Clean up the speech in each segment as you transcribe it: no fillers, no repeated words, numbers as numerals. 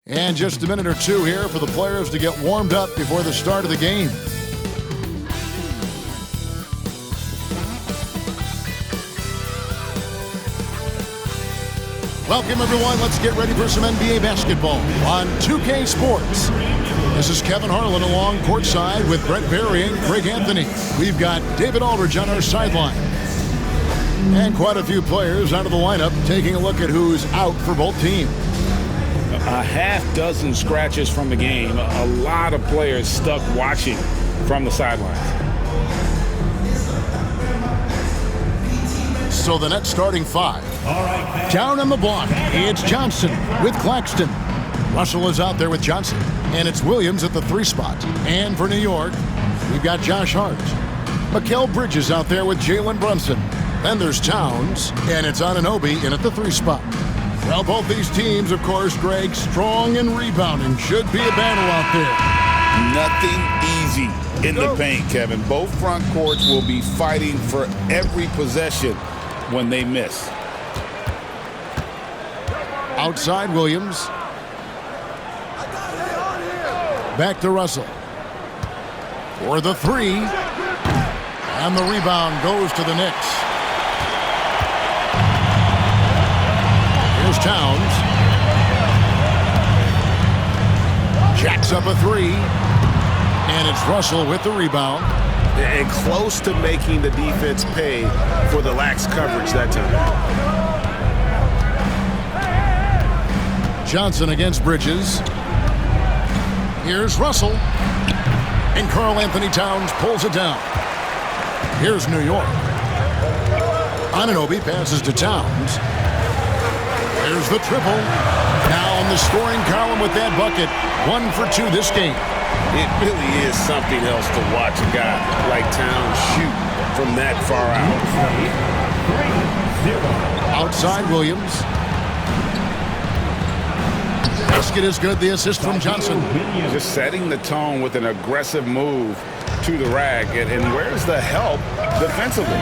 And just a minute or two here for the players to get warmed up before the start of the game. Welcome, everyone. Let's get ready for some NBA basketball on 2K Sports. This is Kevin Harlan along courtside with Brent Berry and Greg Anthony. We've got David Aldridge on our sideline. And quite a few players out of the lineup, taking a look at who's out for both teams. A half dozen scratches from the game. A lot of players stuck watching from the sidelines. So the Nets starting five. Down on the block, it's Johnson with Claxton. Russell is out there with Johnson. And it's Williams at the 3 spot. And for New York, we've got Josh Hart. Mikal Bridges out there with Jalen Brunson. Then there's Towns, and it's Anunoby in at the 3 spot. Well, both these teams, of course, Greg, strong and rebounding. Should be a battle out there. Nothing easy in the paint, Kevin. Both front courts will be fighting for every possession when they miss. Outside Williams. Back to Russell. For the 3. And the rebound goes to the Knicks. Here's Towns. Jacks up a 3. And it's Russell with the rebound. And close to making the defense pay for the lax coverage that time. Johnson against Bridges. Here's Russell. And Karl Anthony Towns pulls it down. Here's New York. Anunoby passes to Towns. There's the triple. Now in the scoring column with that bucket. 1 for 2 this game. It really is something else to watch a guy like Towns shoot from that far out. Outside Williams. Basket is good. The assist from Johnson. Just setting the tone with an aggressive move to the rack. And where's the help defensively?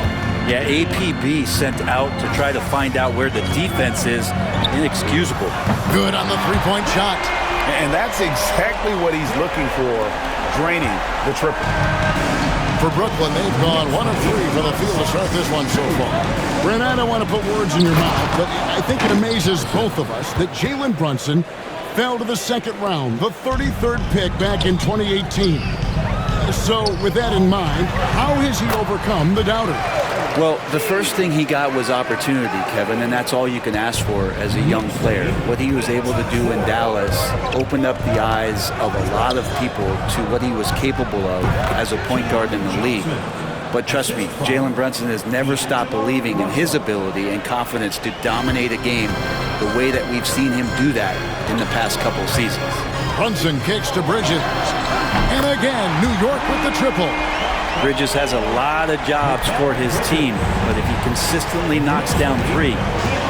Yeah, APB sent out to try to find out where the defense is. Inexcusable. Good on the three-point shot. And that's exactly what he's looking for, draining the triple. For Brooklyn, they've gone 1 of 3 for the field to start this one so far. Brent, I don't want to put words in your mouth, but I think it amazes both of us that Jalen Brunson fell to the second round, the 33rd pick back in 2018. So with that in mind, how has he overcome the doubter? Well, the first thing he got was opportunity, Kevin, and that's all you can ask for as a young player. What he was able to do in Dallas opened up the eyes of a lot of people to what he was capable of as a point guard in the league. But trust me, Jalen Brunson has never stopped believing in his ability and confidence to dominate a game the way that we've seen him do that in the past couple seasons. Brunson kicks to Bridges. And again, New York with the triple. Bridges has a lot of jobs for his team, but if he consistently knocks down 3, he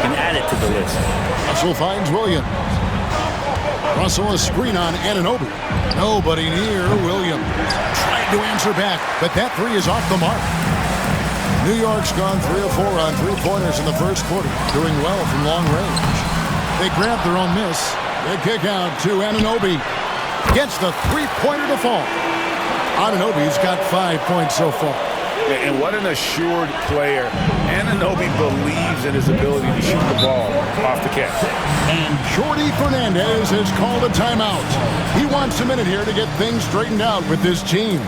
can add it to the list. Russell finds Williams. Russell a screen on Anunoby. Nobody near Williams. Tried to answer back, but that 3 is off the mark. New York's gone 3 of 4 on 3-pointers in the first quarter, doing well from long range. They grab their own miss. They kick out to Anunoby. Gets the 3-pointer to fall. Anunoby's got 5 points so far. And what an assured player. Anunoby believes in his ability to shoot the ball off the catch. And Jordi Fernandez has called a timeout. He wants a minute here to get things straightened out with this team.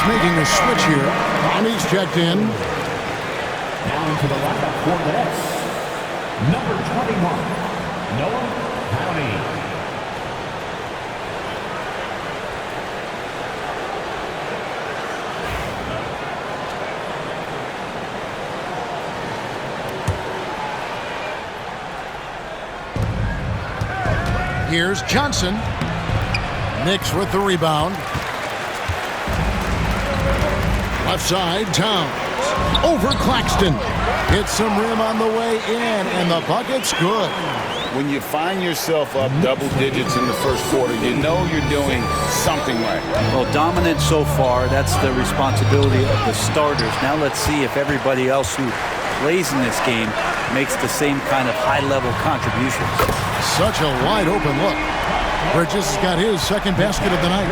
making a switch here, and he's checked in. Down to the lineup for the Nets, number 21, Noah County. Here's Johnson. Knicks with the rebound. Left side, Towns. Over Claxton. Hits some rim on the way in, and the bucket's good. When you find yourself up double digits in the first quarter, you know you're doing something right. Well, dominant so far. That's the responsibility of the starters. Now let's see if everybody else who plays in this game makes the same kind of high-level contributions. Such a wide-open look. Bridges has got his second basket of the night.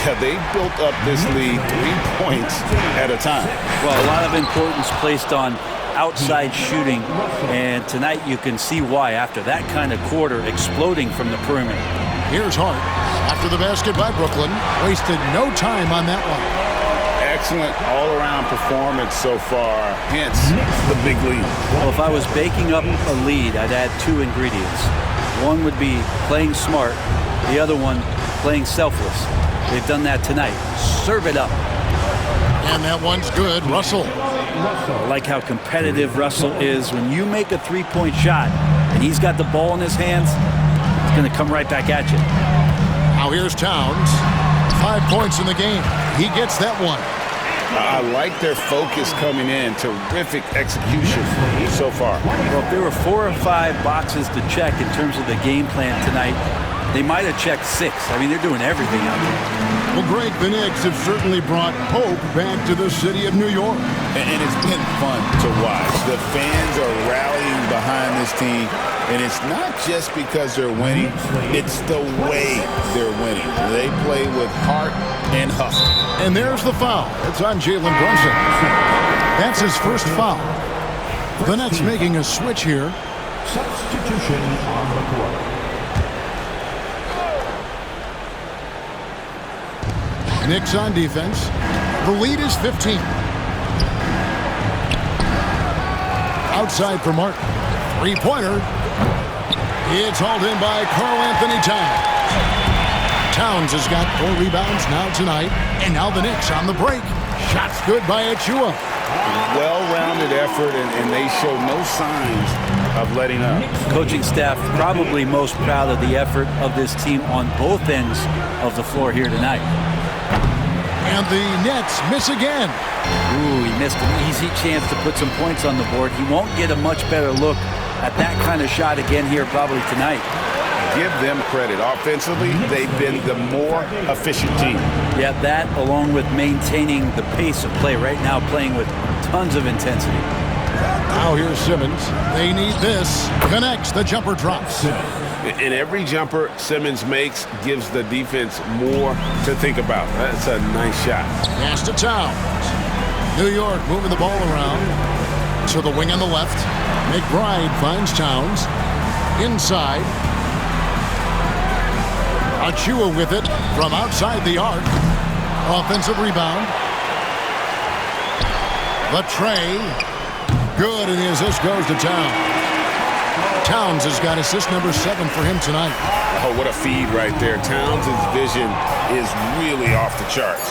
Yeah, they built up this lead 3 points at a time. Well, a lot of importance placed on outside shooting, and tonight you can see why after that kind of quarter exploding from the perimeter. Here's Hart. After the basket by Brooklyn. Wasted no time on that one. Excellent all-around performance so far, hence the big lead. Well, if I was baking up a lead, I'd add 2 ingredients. One would be playing smart, the other one playing selfless. They've done that tonight. Serve it up. And that one's good. Russell. I like how competitive Russell is. When you make a three-point shot and he's got the ball in his hands, it's going to come right back at you. Now here's Towns. 5 points in the game. He gets that one. I like their focus coming in. Terrific execution so far. Well, if there were 4 or 5 boxes to check in terms of the game plan tonight, they might have checked 6. I mean, they're doing everything out there. Well, Greg, the Knicks have certainly brought hope back to the city of New York. And it's been fun to watch. The fans are rallying behind this team. And it's not just because they're winning. It's the way they're winning. They play with heart and hustle. And there's the foul. It's on Jalen Brunson. That's his first foul. The Nets making a switch here. Substitution on the court. Knicks on defense. The lead is 15. Outside for Martin. Three-pointer. It's hauled in by Karl Anthony Towns. Towns has got 4 rebounds now tonight. And now the Knicks on the break. Shots good by Achua. Well-rounded effort, and they show no signs of letting up. Coaching staff probably most proud of the effort of this team on both ends of the floor here tonight. And the Nets miss again. Ooh, he missed an easy chance to put some points on the board. He won't get a much better look at that kind of shot again here probably tonight. Give them credit. Offensively, they've been the more efficient team. Yeah, that along with maintaining the pace of play right now, playing with tons of intensity. Now here's Simmons. They need this. Connects. The jumper drops. And every jumper Simmons makes gives the defense more to think about. That's a nice shot. Pass to Towns. New York moving the ball around to the wing on the left. McBride finds Towns. Inside. Achua with it from outside the arc. Offensive rebound. The tray. Good, and the assist goes to Towns. Towns has got assist number 7 for him tonight. Oh, what a feed right there. Towns' vision is really off the charts.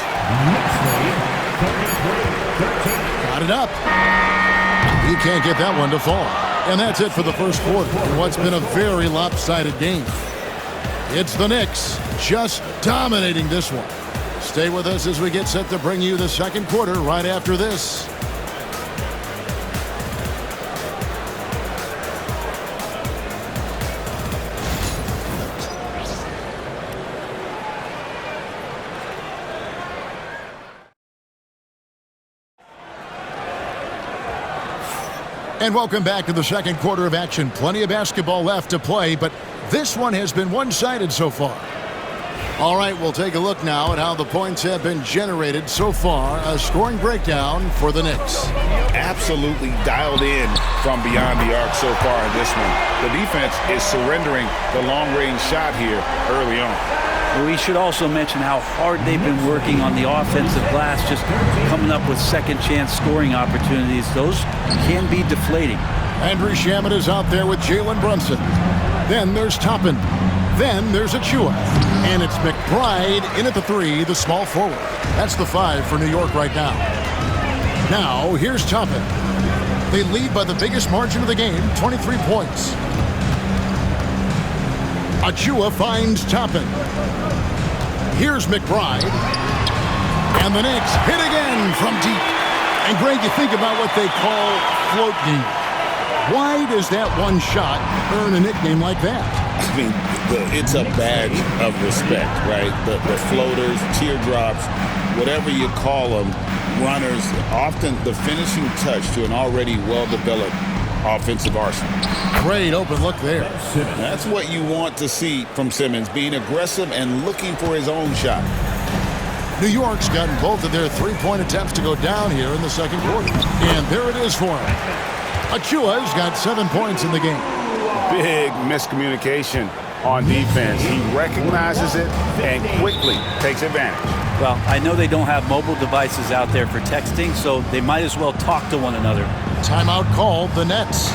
Got it up. He can't get that one to fall. And that's it for the first quarter in what's been a very lopsided game. It's the Knicks just dominating this one. Stay with us as we get set to bring you the second quarter right after this. And welcome back to the second quarter of action. Plenty of basketball left to play, but this one has been one-sided so far. All right, we'll take a look now at how the points have been generated so far. A scoring breakdown for the Knicks. Absolutely dialed in from beyond the arc so far in this one. The defense is surrendering the long-range shot here early on. We should also mention how hard they've been working on the offensive glass, just coming up with second chance scoring opportunities. Those can be deflating. Andrew Shamet is out there with Jalen Brunson. Then there's Toppin. Then there's Achua. And it's McBride in at the 3, the small forward. That's the 5 for New York right now. Now, here's Toppin. They lead by the biggest margin of the game, 23 points. Achua finds Toppin. Here's McBride. And the Knicks hit again from deep. And Greg, you think about what they call float game. Why does that one shot earn a nickname like that? I mean, it's a badge of respect, right? The floaters, teardrops, whatever you call them, runners, often the finishing touch to an already well-developed offensive arsenal. Great open look there. That's what you want to see from Simmons, being aggressive and looking for his own shot. New York's gotten both of their three-point attempts to go down here in the second quarter. And there it is for him. Achua's got 7 points in the game. Big miscommunication on defense. He recognizes it and quickly takes advantage. Well, I know they don't have mobile devices out there for texting, so they might as well talk to one another. Timeout called, the Nets.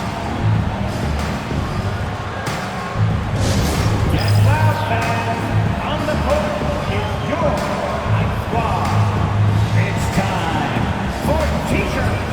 Get loud, fans. On the court is your Night Squad. It's time for T-shirts.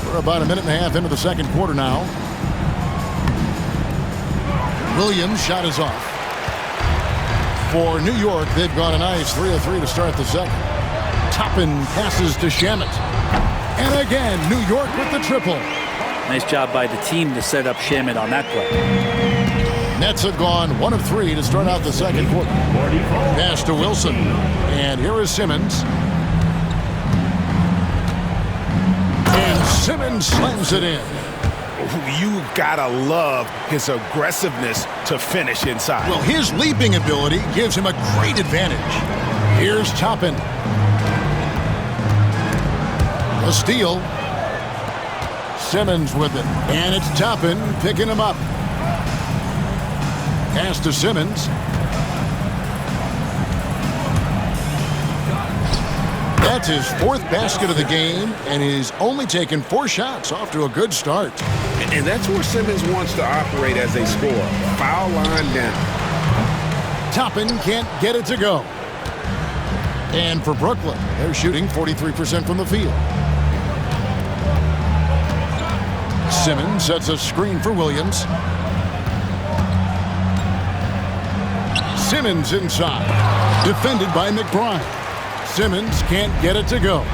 We're about a minute and a half into the second quarter now. Williams' shot is off. For New York, they've got a nice 3 of 3 to start the second. Toppin passes to Shamet. And again, New York with the triple. Nice job by the team to set up Shamet on that play. Nets have gone 1 of 3 to start out the second quarter. Pass to Wilson. And here is Simmons. And Simmons slams it in. You gotta love his aggressiveness to finish inside. Well, his leaping ability gives him a great advantage. Here's Toppin. A steal. Simmons with it. And it's Toppin picking him up. Pass to Simmons. That's his 4th basket of the game, and he's only taken 4 shots, off to a good start. And that's where Simmons wants to operate as a scorer. Foul line down. Toppin can't get it to go. And for Brooklyn, they're shooting 43% from the field. Simmons sets a screen for Williams. Simmons inside. Defended by McBride. Simmons can't get it to go.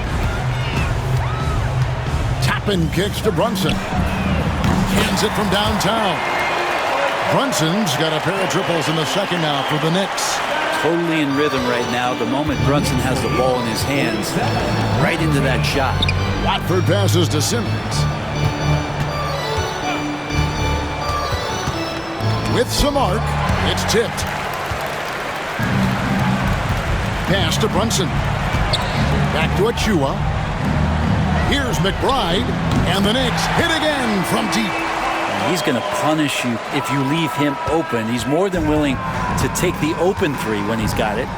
Toppin kicks to Brunson. Cans it from downtown. Brunson's got a pair of triples in the second now for the Knicks. Totally in rhythm right now. The moment Brunson has the ball in his hands, right into that shot. Watford passes to Simmons. With some arc, it's tipped. Pass to Brunson. Back to Achua. Here's McBride, and the Knicks hit again from deep. He's going to punish you if you leave him open. He's more than willing to take the open three when he's got it.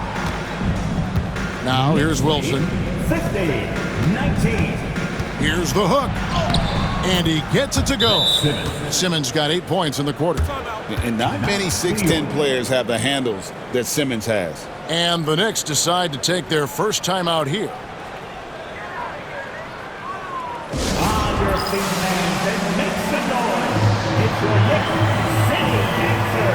Now here's Wilson. 50-19. Here's the hook. And he gets it to go. Simmons got 8 points in the quarter. And not many 6'10 players have the handles that Simmons has. And the Knicks decide to take their first time out here. On your feet, fans, and make some noise. It's your Knicks City Answer.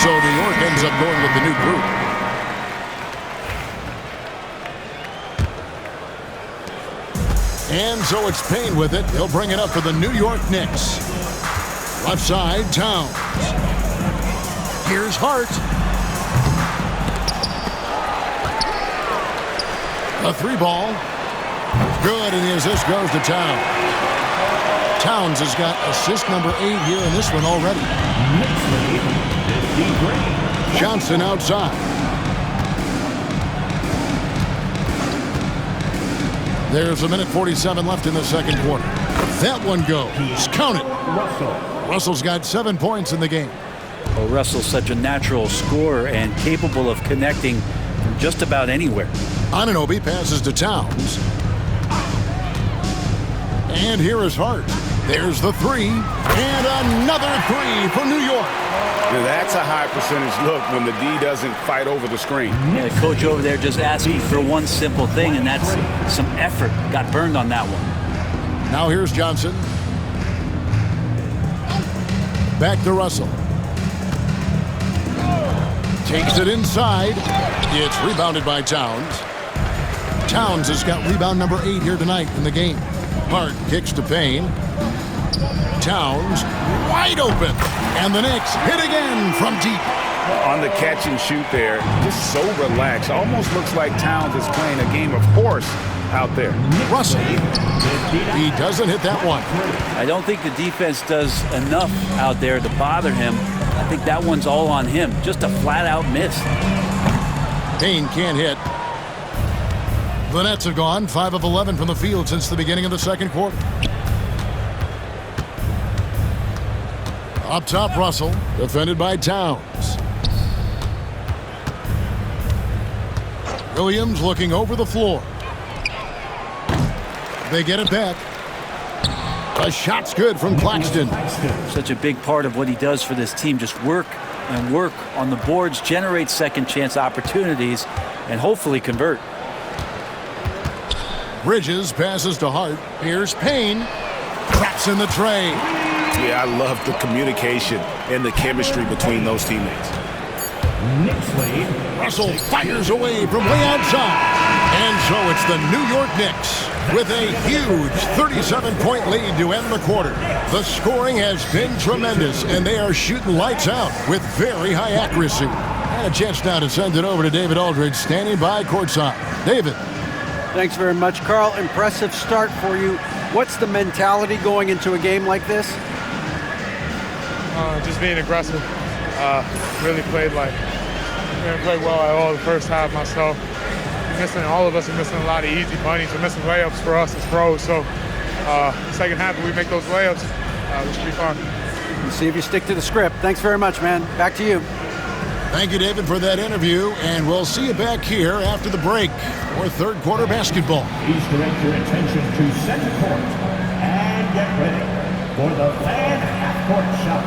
So New York ends up going with the new group. And so it's Payne with it. He'll bring it up for the New York Knicks. Left side, Towns. Here's Hart. A three ball. Good, and the assist goes to Towns. Towns has got assist number 8 here in this one already. Johnson outside. There's 1:47 left in the second quarter. That one goes. Count it. Russell's got 7 points in the game. Well, Russell's such a natural scorer and capable of connecting from just about anywhere. Anunoby passes to Towns. And here is Hart. There's the three. And another three for New York. Now that's a high percentage look when the D doesn't fight over the screen. Yeah, the coach over there just asking for one simple thing, and that's some effort. Got burned on that one. Now here's Johnson. Back to Russell. Takes it inside. It's rebounded by Towns. Towns has got rebound number 8 here tonight in the game. Hart kicks to Payne. Towns wide open. And the Knicks hit again from deep. On the catch and shoot there, just so relaxed. Almost looks like Towns is playing a game of horse out there. Russell. He doesn't hit that one. I don't think the defense does enough out there to bother him. I think that one's all on him. Just a flat-out miss. Payne can't hit. The Nets have gone 5 of 11 from the field since the beginning of the second quarter. Up top, Russell, defended by Towns. Williams looking over the floor. They get it back. A shot's good from Claxton. Such a big part of what he does for this team. Just work and work on the boards, generate second chance opportunities, and hopefully convert. Bridges passes to Hart. Here's Payne. Traps in the tray. Yeah, I love the communication and the chemistry between those teammates. Russell fires away from way outside. And so it's the New York Knicks with a huge 37-point lead to end the quarter. The scoring has been tremendous, and they are shooting lights out with very high accuracy. And a chance now to send it over to David Aldridge, standing by courtside. David. Thanks very much, Carl. Impressive start for you. What's the mentality going into a game like this? Just being aggressive. Really played well at all the first half myself. All of us are missing a lot of easy bunnies. We're missing layups for us as pros. So second half, if we make those layups, we should be fine. We'll see if you stick to the script. Thanks very much, man. Back to you. Thank you, David, for that interview, and we'll see you back here after the break for third quarter basketball. Please direct your attention to center court and get ready for the fan half-court shot.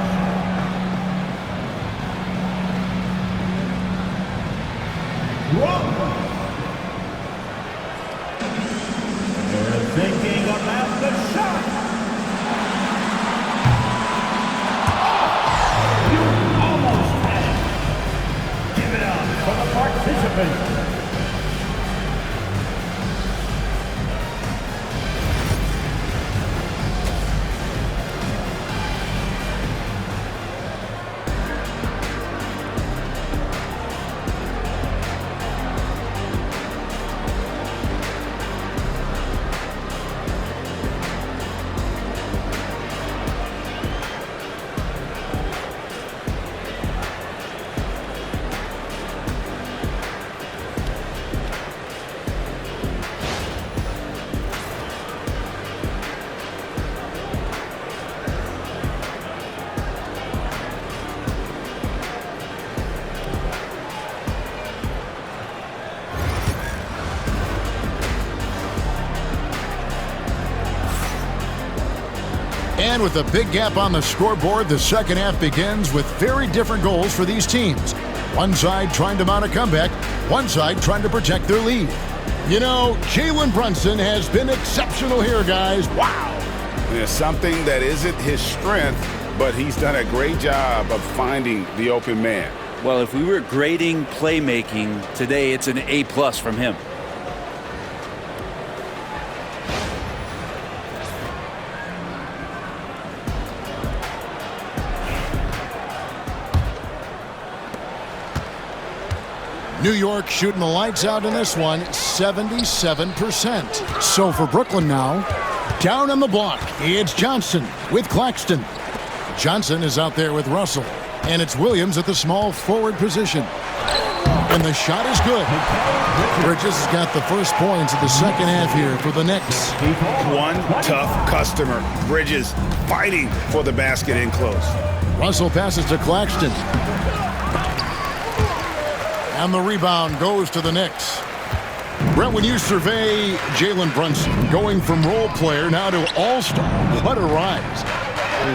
Whoa. They're thinking about the shot. You almost had it. Give it up for the participants. And with a big gap on the scoreboard, the second half begins with very different goals for these teams. One side trying to mount a comeback, one side trying to protect their lead. You know, Jalen Brunson has been exceptional here, guys. Wow! There's something that isn't his strength, but he's done a great job of finding the open man. Well, if we were grading playmaking today, it's an A+ from him. New York shooting the lights out in this one, 77%. So for Brooklyn now, down on the block, it's Johnson with Claxton. Johnson is out there with Russell, and it's Williams at the small forward position. And the shot is good. Bridges has got the first points of the second half here for the Knicks. One tough customer. Bridges fighting for the basket in close. Russell passes to Claxton. And the rebound goes to the Knicks. Brett, when you survey Jalen Brunson going from role player now to all-star, what a rise.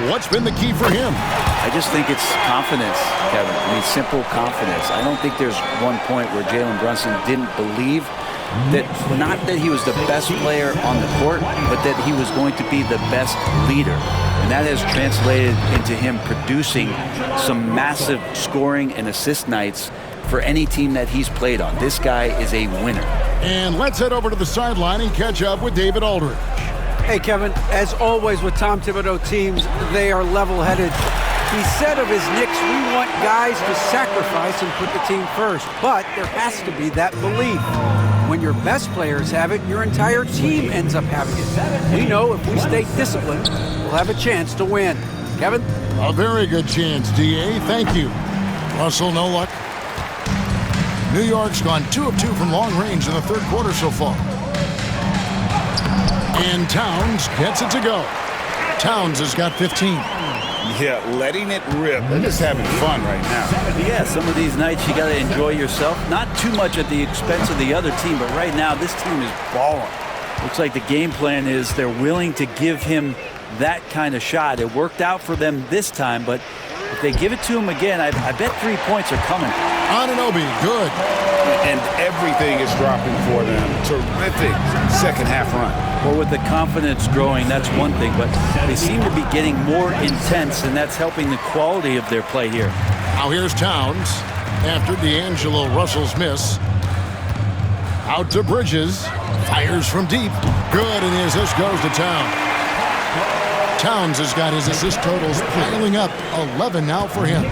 What's been the key for him? I just think it's confidence, Kevin. I mean, simple confidence. I don't think there's one point where Jalen Brunson didn't believe that, not that he was the best player on the court, but that he was going to be the best leader. And that has translated into him producing some massive scoring and assist nights for any team that he's played on. This guy is a winner. And let's head over to the sideline and catch up with David Aldridge. Hey, Kevin, as always with Tom Thibodeau teams, they are level-headed. He said of his Knicks, we want guys to sacrifice and put the team first. But there has to be that belief. When your best players have it, your entire team ends up having it. We know if we stay disciplined, we'll have a chance to win. Kevin? A very good chance, D.A. Thank you. Russell, no luck. New York's gone 2 of 2 from long range in the third quarter so far. And Towns gets it to go. Towns has got 15. Yeah, letting it rip. They're just having fun right now. Yeah, some of these nights you got to enjoy yourself. Not too much at the expense of the other team, but right now this team is balling. Looks like the game plan is they're willing to give him that kind of shot. It worked out for them this time, but if they give it to him again, I bet 3 points are coming. Anunoby, good. And everything is dropping for them. Terrific second half run. Well, with the confidence growing, that's one thing, but they seem to be getting more intense, and that's helping the quality of their play here. Now here's Towns after D'Angelo Russell's miss. Out to Bridges. Fires from deep. Good, and his assist goes to Towns. Towns has got his assist totals piling up. 11 now for him.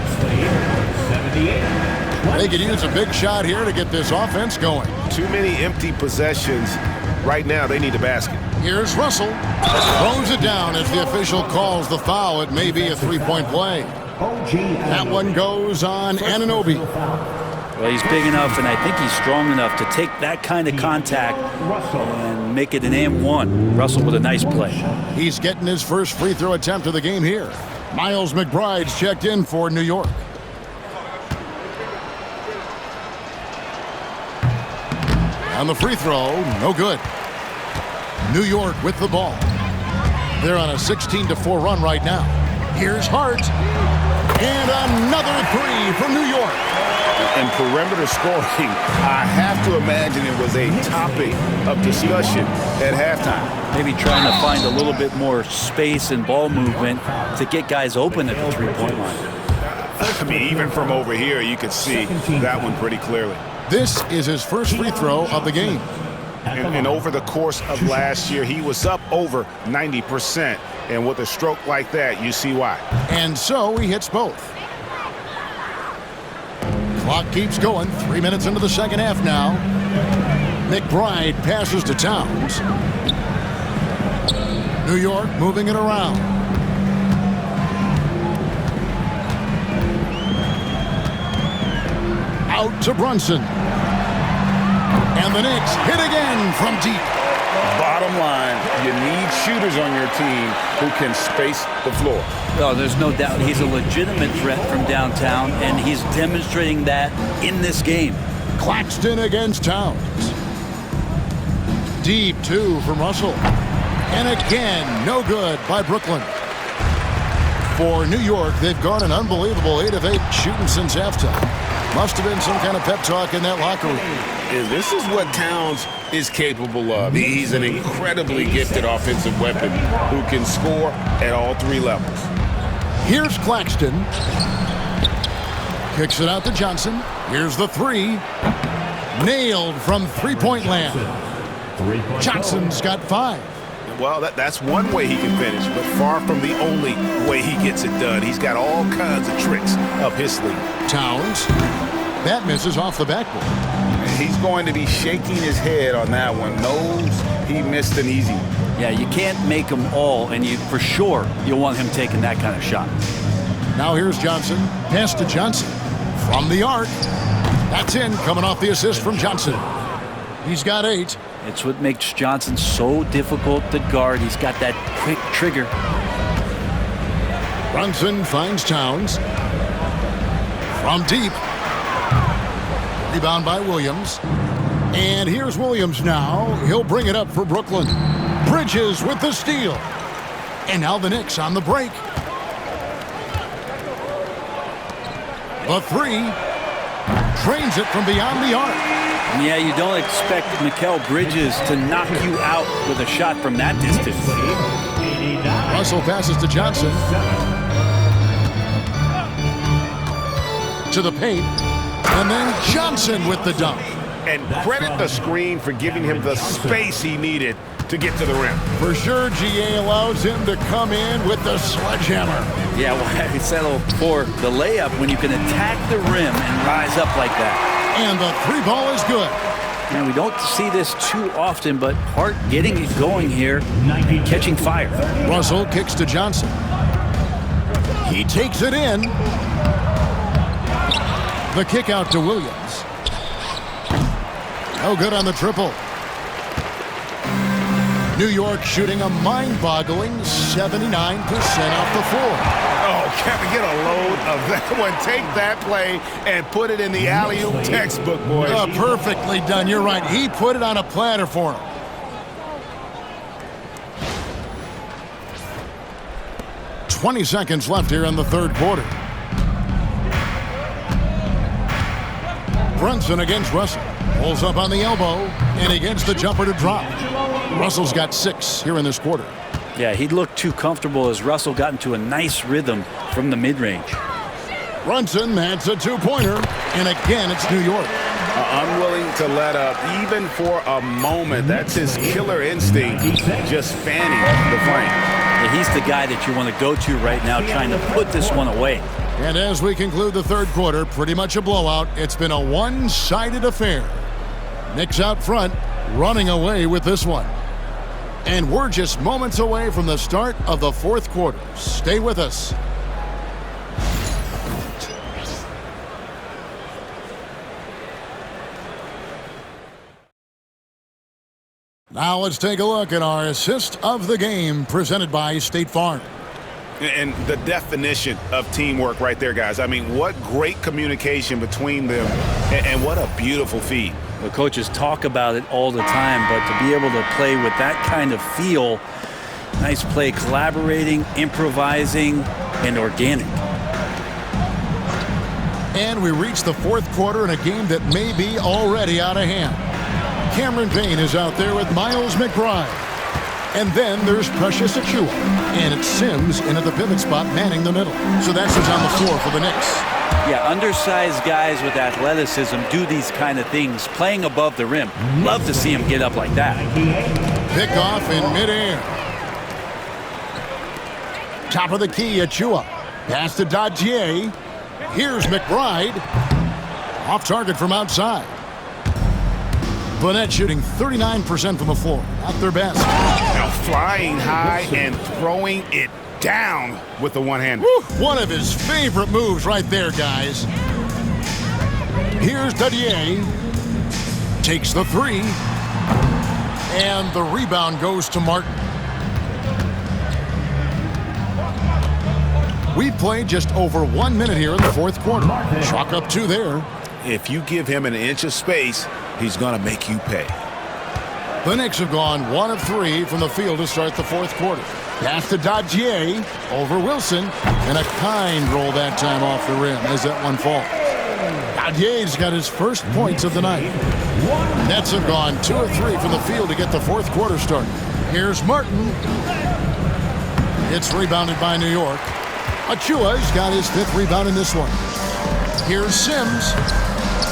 They could use a big shot here to get this offense going. Too many empty possessions. Right now, they need a basket. Here's Russell. Throws it down as the official calls the foul. It may be a three-point play. That one goes on Anunoby. Well, he's big enough, and I think he's strong enough to take that kind of contact and make it an and-one. Russell with a nice play. He's getting his first free throw attempt of the game here. Miles McBride's checked in for New York. On the free throw, no good. New York with the ball. They're on a 16-4 run right now. Here's Hart. And another three from New York. And perimeter scoring, I have to imagine it was a topic of discussion at halftime. Maybe trying to find a little bit more space and ball movement to get guys open at the three-point line. I mean, even from over here, you could see that one pretty clearly. This is his first free throw of the game. And over the course of last year, he was up over 90%. And with a stroke like that, you see why. And so he hits both. Clock keeps going. 3 minutes into the second half now. McBride passes to Towns. New York moving it around. Out to Brunson. And the Knicks hit again from deep. Bottom line, you need shooters on your team who can space the floor. Oh, there's no doubt he's a legitimate threat from downtown, and he's demonstrating that in this game. Claxton against Towns. Deep two from Russell. And again, no good by Brooklyn. For New York, they've gone an unbelievable 8 of 8 shooting since halftime. Must have been some kind of pep talk in that locker room. And this is what Towns is capable of. He's an incredibly gifted offensive weapon who can score at all 3 levels. Here's Claxton. Kicks it out to Johnson. Here's the three. Nailed from three-point land. Johnson's got 5. Well, that's one way he can finish, but far from the only way he gets it done. He's got all kinds of tricks up his sleeve. Towns. That misses off the backboard. He's going to be shaking his head on that one. Knows he missed an easy one. Yeah, you can't make them all, and for sure you'll want him taking that kind of shot. Now here's Johnson. Pass to Johnson. From the arc. That's in, coming off the assist from Johnson. He's got 8. It's what makes Johnson so difficult to guard. He's got that quick trigger. Brunson finds Towns. From deep. Rebound by Williams. And here's Williams now. He'll bring it up for Brooklyn. Bridges with the steal. And now the Knicks on the break. The three. Trains it from beyond the arc. Yeah, you don't expect Mikal Bridges to knock you out with a shot from that distance. Russell passes to Johnson. To the paint. And then Johnson with the dunk. And credit the screen for giving him the space he needed to get to the rim. For sure, GA allows him to come in with the sledgehammer. Yeah, well, he settled for the layup when you can attack the rim and rise up like that. And the 3 ball is good. And we don't see this too often, but Hart getting it going here, catching fire. Russell kicks to Johnson. He takes it in. The kick out to Williams. No good on the triple. New York shooting a mind-boggling 79% off the floor. Oh, Kevin, get a load of that one. Take that play and put it in the alley-oop textbook, boys. Perfectly done. You're right. He put it on a platter for him. "20 seconds left here in the third quarter. Brunson against Russell. Pulls up on the elbow, and he gets the jumper to drop. Russell's got 6 here in this quarter. Yeah, he looked too comfortable as Russell got into a nice rhythm from the mid-range. Brunson, that's a 2-pointer, and again, it's New York. Unwilling to let up, even for a moment. That's his killer instinct, just fanning the flame. Yeah, he's the guy that you want to go to right now, trying to put this one away. And as we conclude the third quarter, pretty much a blowout. It's been a one-sided affair. Knicks out front, running away with this one. And we're just moments away from the start of the fourth quarter. Stay with us. Now let's take a look at our assist of the game presented by State Farm. And the definition of teamwork right there, guys. I mean, what great communication between them, and what a beautiful feed. The coaches talk about it all the time, but to be able to play with that kind of feel, nice play, collaborating, improvising, and organic. And we reach the fourth quarter in a game that may be already out of hand. Cameron Payne is out there with Miles McBride. And then there's Precious Achiuwa. And it's Sims in at the pivot spot manning the middle. So that's who's on the floor for the Knicks. Yeah, undersized guys with athleticism do these kind of things, playing above the rim. Love to see him get up like that. Pick off in midair. Top of the key, Achiuwa. Pass to Dadier. Here's McBride. Off target from outside. Burnett shooting 39% from the floor. Not their best. Now flying high and throwing it down with the one-hander. One of his favorite moves right there, guys. Here's Dadier. Takes the three. And the rebound goes to Martin. We've played just over 1 minute here in the fourth quarter. Chalk up 2 there. If you give him an inch of space, he's going to make you pay. The Knicks have gone 1 of 3 from the field to start the fourth quarter. Pass to Dadier over Wilson, and a kind roll that time off the rim as that one falls. Dadier's got his first points of the night. Nets have gone 2 of 3 from the field to get the fourth quarter started. Here's Martin. It's rebounded by New York. Achiuwa's got his 5th rebound in this one. Here's Sims,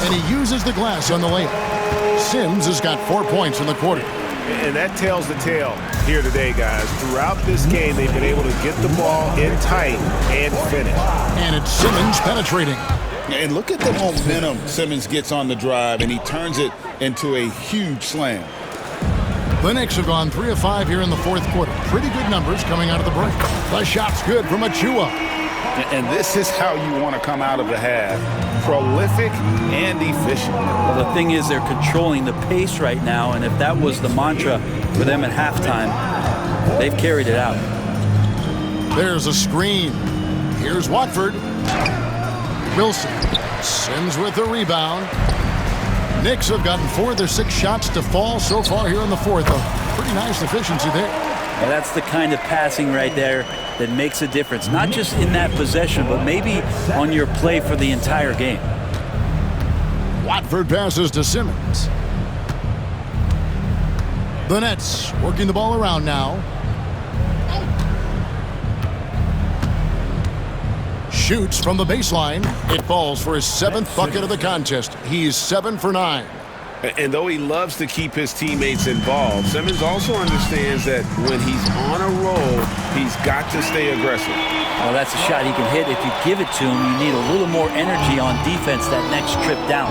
and he uses the glass on the layup. Sims has got 4 points in the quarter. And that tells the tale here today, guys. Throughout this game, they've been able to get the ball in tight and finish. And it's Simmons penetrating. And look at the momentum Simmons gets on the drive, and he turns it into a huge slam. The Knicks have gone 3 of 5 here in the fourth quarter. Pretty good numbers coming out of the break. The shot's good from Achiuwa. And this is how you want to come out of the half. Prolific and efficient. Well, the thing is, they're controlling the pace right now, and if that was the mantra for them at halftime, they've carried it out. There's a screen. Here's Watford. Wilson. Sims with the rebound. Knicks have gotten 4 of their 6 shots to fall so far here in the fourth. A pretty nice efficiency there. Well, that's the kind of passing right there that makes a difference, not just in that possession, but maybe on your play for the entire game. Watford passes to Simmons. The Nets working the ball around now. Shoots from the baseline. It falls for his 7th bucket of the contest. He's 7 for 9. And though he loves to keep his teammates involved, Simmons also understands that when he's on a roll, he's got to stay aggressive. Well, that's a shot he can hit. If you give it to him, you need a little more energy on defense that next trip down.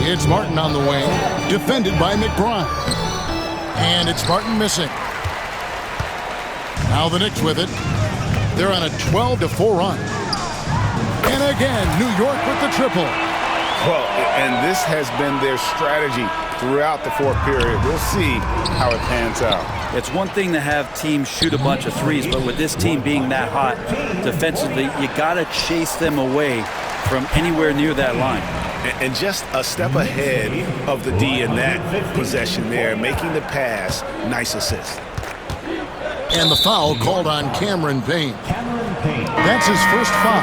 It's Martin on the wing, defended by McBride. And it's Martin missing. Now the Knicks with it. They're on a 12-4 run. And again, New York with the triple. Well, and this has been their strategy throughout the fourth period. We'll see how it pans out. It's one thing to have teams shoot a bunch of threes, but with this team being that hot defensively, you got to chase them away from anywhere near that line. And just a step ahead of the D in that possession there, making the pass. Nice assist. And the foul called on Cameron Payne. That's his first foul.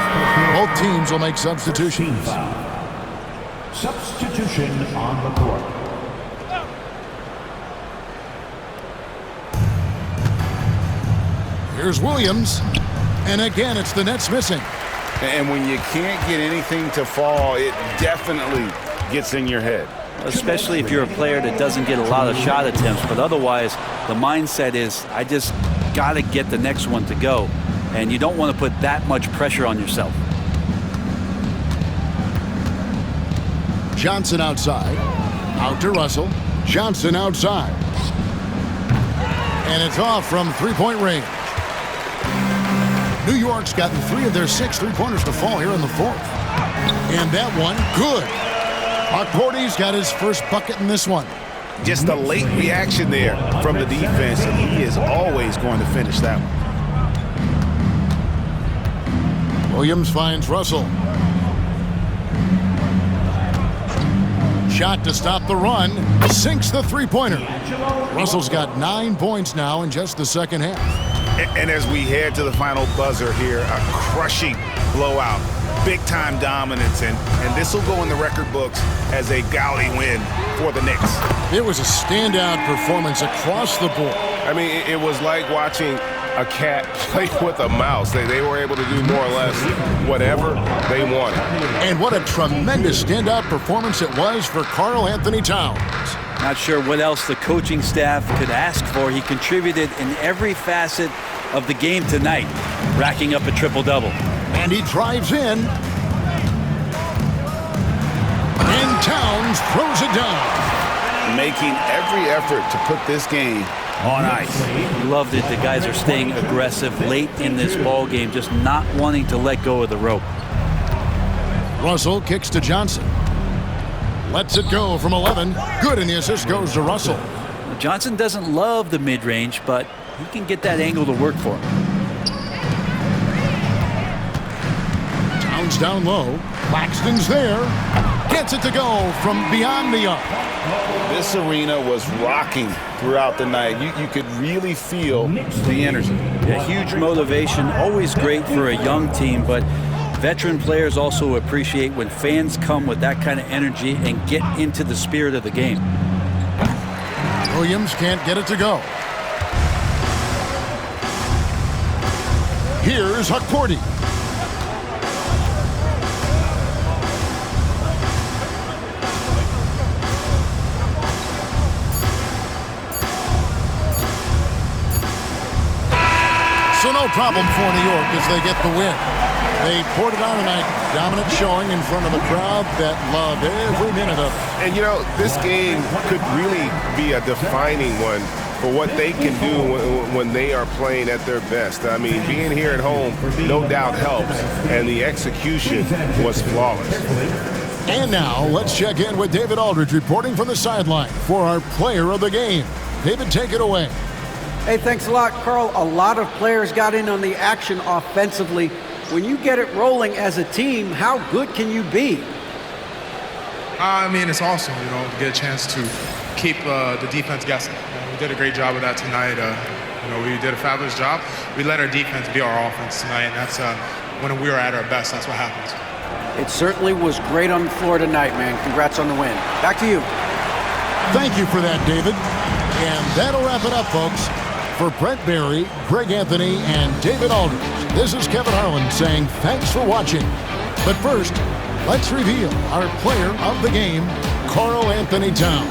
Both teams will make substitutions. Substitution on the court. Here's Williams. And again, it's the Nets missing. And when you can't get anything to fall, it definitely gets in your head. Especially if you're a player that doesn't get a lot of shot attempts. But otherwise, the mindset is, I just got to get the next one to go. And you don't want to put that much pressure on yourself. Johnson outside. Out to Russell. Johnson outside. And it's off from three-point range. New York's gotten 3 of their 6 three-pointers to fall here in the fourth. And that one, good. Okporty's got his first bucket in this one. Just a late reaction there from the defense, and he is always going to finish that one. Williams finds Russell. Shot to stop the run. Sinks the three-pointer. Russell's got 9 points now in just the second half. And as we head to the final buzzer here, a crushing blowout. Big-time dominance, and this will go in the record books as a gaudy win for the Knicks. It was a standout performance across the board. I mean, it was like watching a cat play with a mouse. They were able to do more or less whatever they wanted. And what a tremendous standout performance it was for Karl Anthony Towns. Not sure what else the coaching staff could ask for. He contributed in every facet of the game tonight, racking up a triple-double. And he drives in. And Towns throws it down. Making every effort to put this game on ice. Loved it. The guys are staying aggressive late in this ball game, just not wanting to let go of the rope. Russell kicks to Johnson. Lets it go from 11. Good, and the assist goes to Russell. Johnson doesn't love the mid-range, but he can get that angle to work for him. Towns down low. Claxton's there. Gets it to go from beyond the arc. This arena was rocking throughout the night. You could really feel the energy. Yeah, huge motivation, always great for a young team, but veteran players also appreciate when fans come with that kind of energy and get into the spirit of the game. Williams can't get it to go. Here's Hukporti. So no problem for New York as they get the win. They poured it on tonight, dominant showing in front of a crowd that loved every minute of it. And, you know, this game could really be a defining one for what they can do when they are playing at their best. I mean, being here at home no doubt helps, and the execution was flawless. And now, let's check in with David Aldridge reporting from the sideline for our player of the game. David, take it away. Hey, thanks a lot, Carl. A lot of players got in on the action offensively. When you get it rolling as a team, how good can you be? I mean, it's awesome, you know, to get a chance to keep the defense guessing. We did a great job of that tonight. You know, we did a fabulous job. We let our defense be our offense tonight, and that's when we were at our best. That's what happens. It certainly was great on the floor tonight, man. Congrats on the win. Back to you. Thank you for that, David. And that'll wrap it up, folks. For Brent Barry, Greg Anthony, and David Aldridge, this is Kevin Harlan saying thanks for watching. But first, let's reveal our player of the game, Karl Anthony Towns.